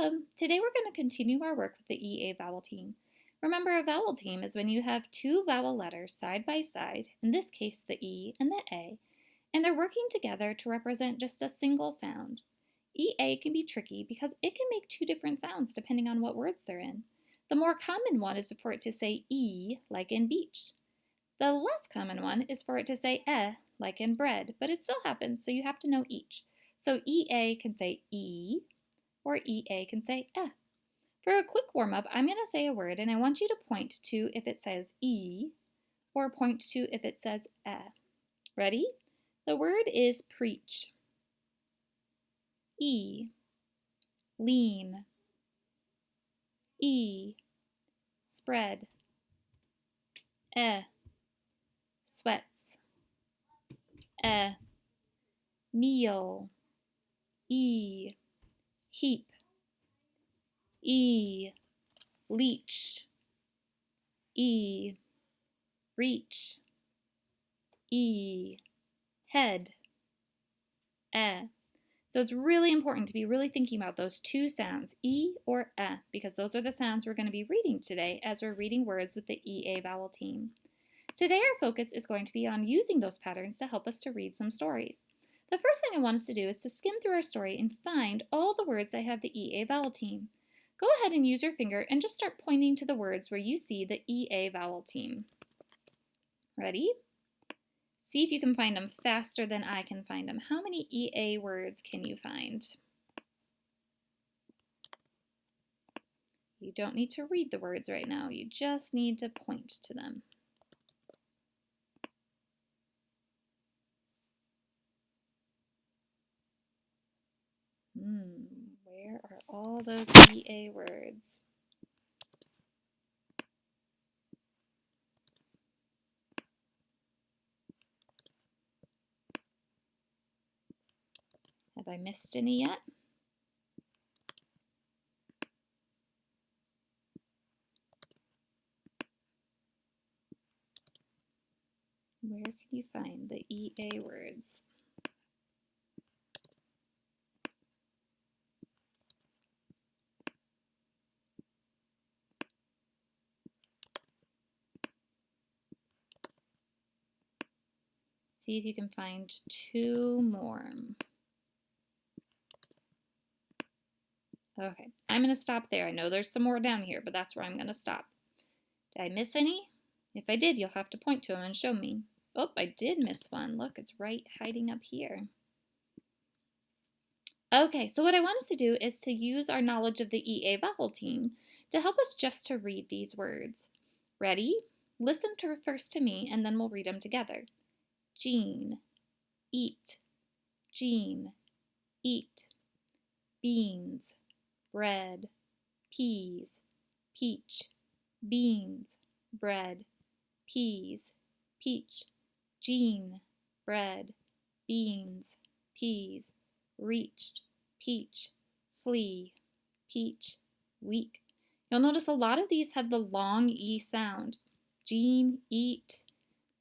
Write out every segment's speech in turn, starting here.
Hello, today we're going to continue our work with the EA vowel team. Remember, a vowel team is when you have two vowel letters side by side, in this case the E and the A, and they're working together to represent just a single sound. EA can be tricky because it can make two different sounds depending on what words they're in. The more common one is for it to say E, like in beach. The less common one is for it to say like in bread, but it still happens, so you have to know each. So EA can say E, or EA can say eh. For a quick warm-up, I'm going to say a word and I want you to point to if it says E or point to if it says eh. Ready? The word is preach. E. Lean. E. Spread. Eh. Sweats. Eh. Meal. E. Heap. E. Leech. E. Reach. E. Head. Eh. So it's really important to be really thinking about those two sounds, E or eh, because those are the sounds we're going to be reading today as we're reading words with the EA vowel team. Today our focus is going to be on using those patterns to help us to read some stories. The first thing I want us to do is to skim through our story and find all the words that have the EA vowel team. Go ahead and use your finger and just start pointing to the words where you see the EA vowel team. Ready? See if you can find them faster than I can find them. How many EA words can you find? You don't need to read the words right now. You just need to point to them. Where are all those EA words? Have I missed any yet? Where can you find the EA words? See if you can find two more. Okay, I'm going to stop there. I know there's some more down here, but that's where I'm going to stop. Did I miss any? If I did, you'll have to point to them and show me. Oh, I did miss one. Look, it's right hiding up here. Okay, so what I want us to do is to use our knowledge of the EA vowel team to help us just to read these words. Ready? Listen first to me and then we'll read them together. Jean, eat, Jean, eat. Beans, bread, peas, peach, beans, bread, peas, peach, Jean, bread, beans, peas, reached, peach, flee, peach, week. You'll notice a lot of these have the long E sound. Jean, eat,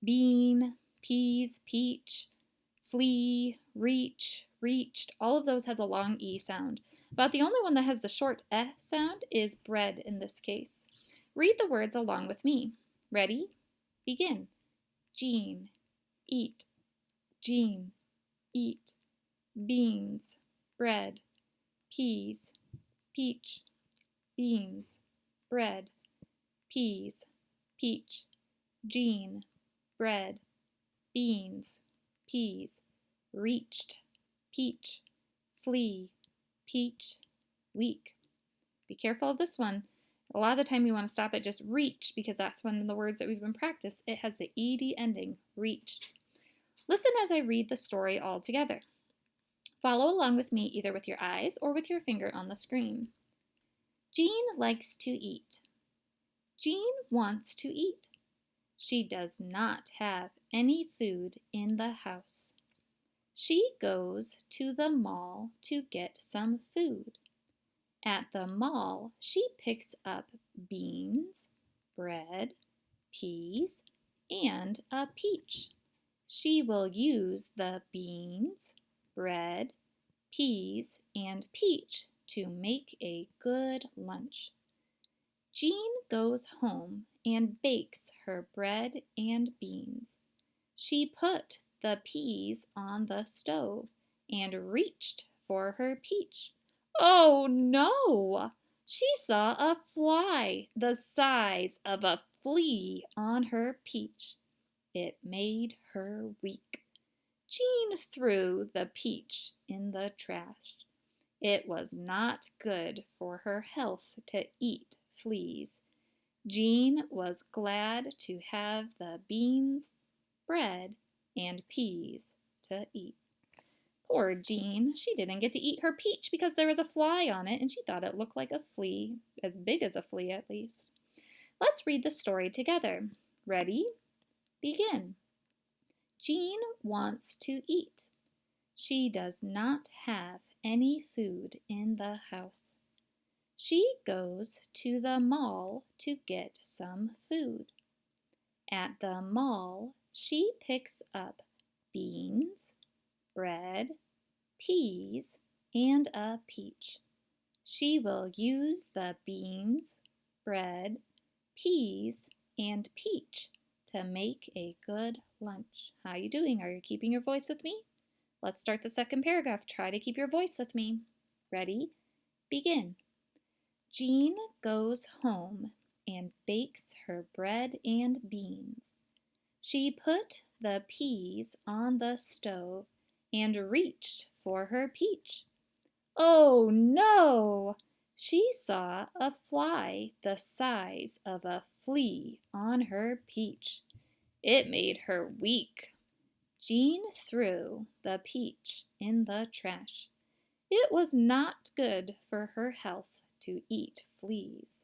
bean, peas, peach, flee, reach, reached. All of those have the long E sound. But the only one that has the short eh sound is bread in this case. Read the words along with me. Ready? Begin. Jean, eat, Jean, eat. Beans, bread, peas, peach, beans, bread, peas, peach, Jean, bread, beans, peas, reached, peach, flee, peach, week. Be careful of this one. A lot of the time you want to stop at just reach because that's one of the words that we've been practiced. It has the ED ending, reached. Listen as I read the story all together. Follow along with me either with your eyes or with your finger on the screen. Jean likes to eat. Jean wants to eat. She does not have any food in the house. She goes to the mall to get some food. At the mall, she picks up beans, bread, peas, and a peach. She will use the beans, bread, peas, and peach to make a good lunch. Jean goes home and bakes her bread and beans. She put the peas on the stove and reached for her peach. Oh no! She saw a fly the size of a flea on her peach. It made her weak. Jean threw the peach in the trash. It was not good for her health to eat fleas. Jean was glad to have the beans, bread, and peas to eat. Poor Jean, she didn't get to eat her peach because there was a fly on it and she thought it looked like a flea, as big as a flea at least. Let's read the story together. Ready? Begin. Jean wants to eat. She does not have any food in the house. She goes to the mall to get some food. At the mall, she picks up beans, bread, peas, and a peach. She will use the beans, bread, peas, and peach to make a good lunch. How are you doing? Are you keeping your voice with me? Let's start the second paragraph. Try to keep your voice with me. Ready? Begin. Jean goes home and bakes her bread and beans. She put the peas on the stove and reached for her peach. Oh no! She saw a fly the size of a flea on her peach. It made her weak. Jean threw the peach in the trash. It was not good for her health to eat fleas.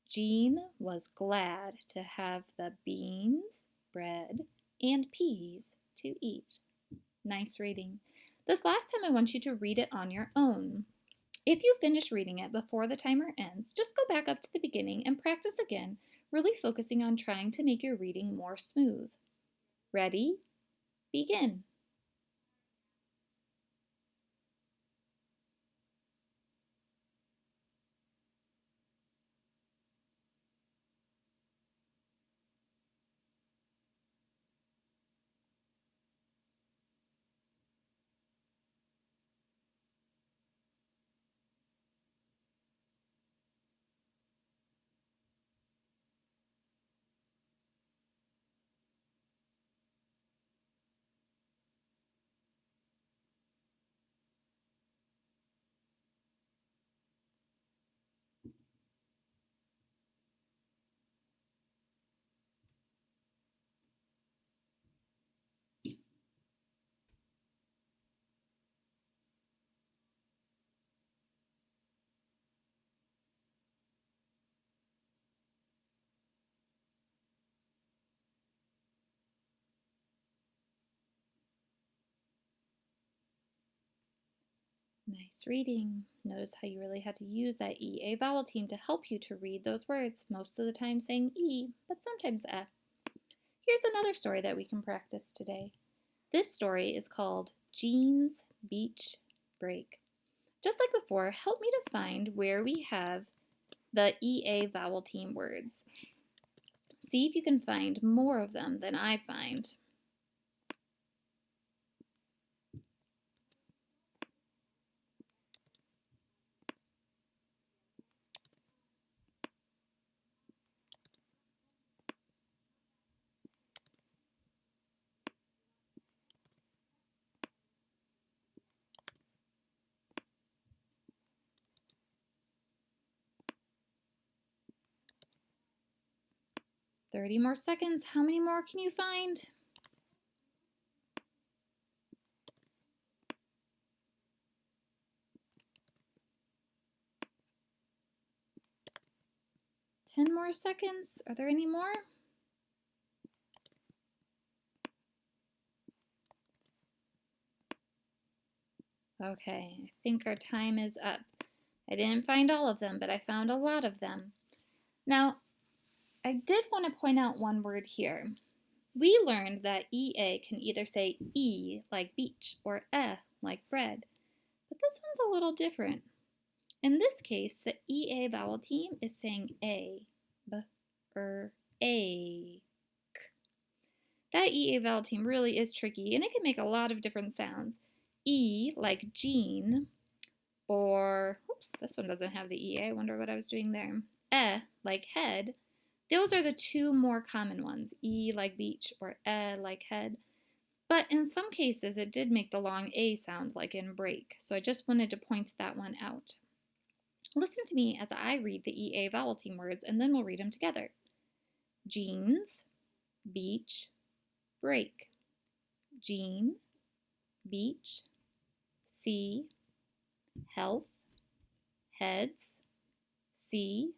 Jean was glad to have the beans, bread, and peas to eat. Nice reading. This last time I want you to read it on your own. If you finish reading it before the timer ends, just go back up to the beginning and practice again, really focusing on trying to make your reading more smooth. Ready? Begin. Nice reading. Notice how you really had to use that EA vowel team to help you to read those words, most of the time saying E, but sometimes F. Here's another story that we can practice today. This story is called Jean's Beach Break. Just like before, help me to find where we have the EA vowel team words. See if you can find more of them than I find. $30 more seconds. How many more can you find? $10 more seconds. Are there any more? Okay, I think our time is up. I didn't find all of them, but I found a lot of them. Now, I did want to point out one word here. We learned that EA can either say E like beach or like bread, but this one's a little different. In this case, the EA vowel team is saying A, B, A. That EA vowel team really is tricky, and it can make a lot of different sounds. E, like Jean, or, oops, this one doesn't have the EA. I wonder what I was doing there. Like head. Those are the two more common ones. E, like beach, or like head. But in some cases, it did make the long A sound, like in break. So I just wanted to point that one out. Listen to me as I read the EA vowel team words, and then we'll read them together. Jeans, beach, break. Jean, beach, sea, health, heads, sea,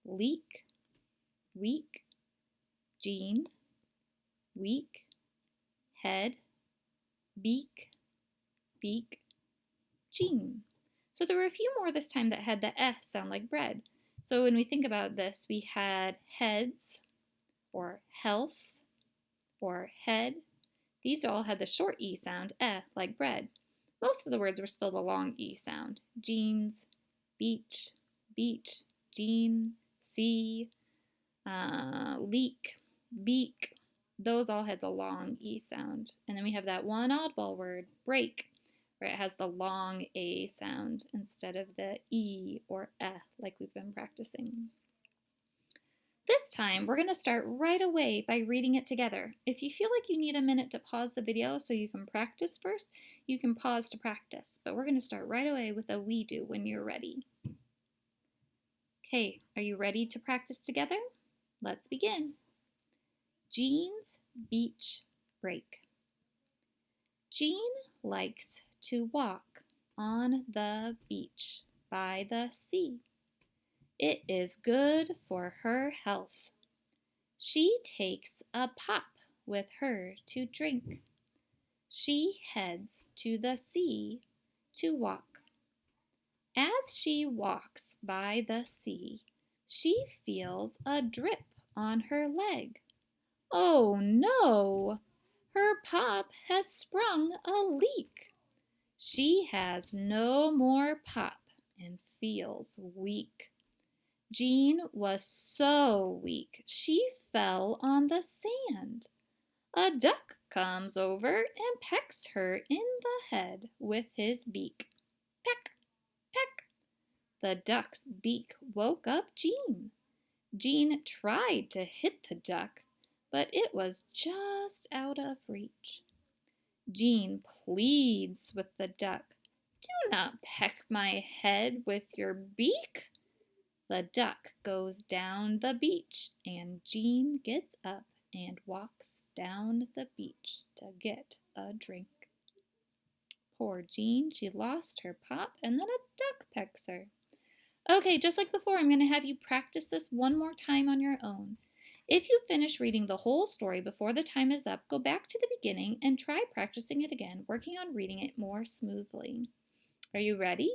leak, week, jean, week, head, beak, jean. So there were a few more this time that had the sound like bread. So when we think about this, we had heads, or health, or head. These all had the short E sound, like bread. Most of the words were still the long E sound. Jeans, beach, jean, sea, leak, beak. Those all had the long E sound. And then we have that one oddball word, break, where it has the long A sound instead of the E or like we've been practicing. This time, we're going to start right away by reading it together. If you feel like you need a minute to pause the video so you can practice first, you can pause to practice. But we're going to start right away with a we do when you're ready. Okay, are you ready to practice together? Let's begin. Jean's beach break. Jean likes to walk on the beach by the sea. It is good for her health. She takes a pop with her to drink. She heads to the sea to walk. As she walks by the sea, she feels a drip on her leg. Oh no! Her pop has sprung a leak. She has no more pop and feels weak. Jean was so weak she fell on the sand. A duck comes over and pecks her in the head with his beak. Peck, peck. The duck's beak woke up Jean. Jean tried to hit the duck, but it was just out of reach. Jean pleads with the duck. Do not peck my head with your beak. The duck goes down the beach, and Jean gets up and walks down the beach to get a drink. Poor Jean, she lost her pop, and then a duck pecks her. Okay, just like before, I'm going to have you practice this one more time on your own. If you finish reading the whole story before the time is up, go back to the beginning and try practicing it again, working on reading it more smoothly. Are you ready?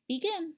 Begin.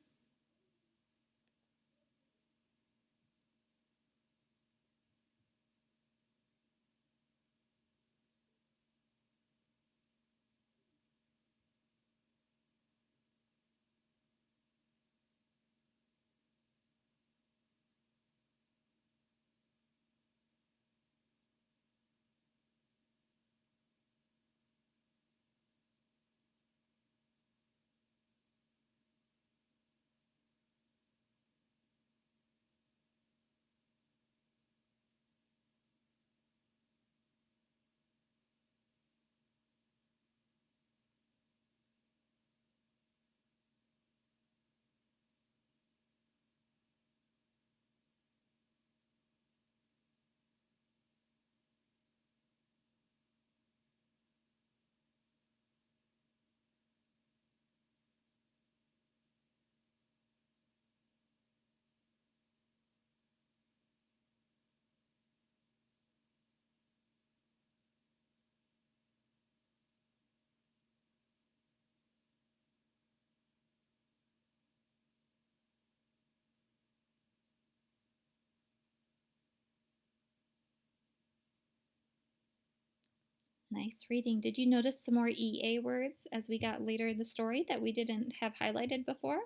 Nice reading. Did you notice some more EA words as we got later in the story that we didn't have highlighted before?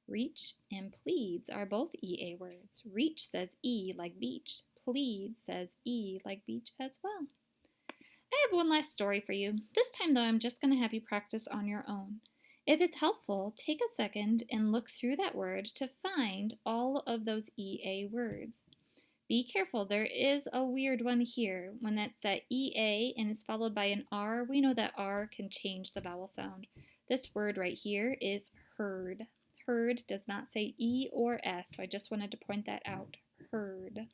Reach and pleads are both EA words. Reach says E like beach. Plead says E like beach as well. I have one last story for you. This time, though, I'm just going to have you practice on your own. If it's helpful, take a second and look through that word to find all of those EA words. Be careful, there is a weird one here. When that's that EA and is followed by an R, we know that R can change the vowel sound. This word right here is heard. Heard does not say E or S, so I just wanted to point that out. Heard.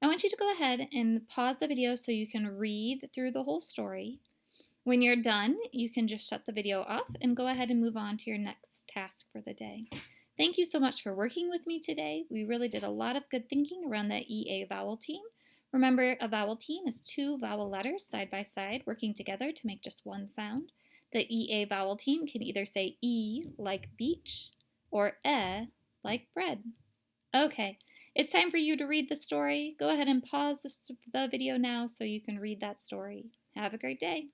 I want you to go ahead and pause the video so you can read through the whole story. When you're done, you can just shut the video off and go ahead and move on to your next task for the day. Thank you so much for working with me today. We really did a lot of good thinking around that EA vowel team. Remember, a vowel team is two vowel letters side by side working together to make just one sound. The EA vowel team can either say E like beach or like bread. Okay, it's time for you to read the story. Go ahead and pause the video now so you can read that story. Have a great day.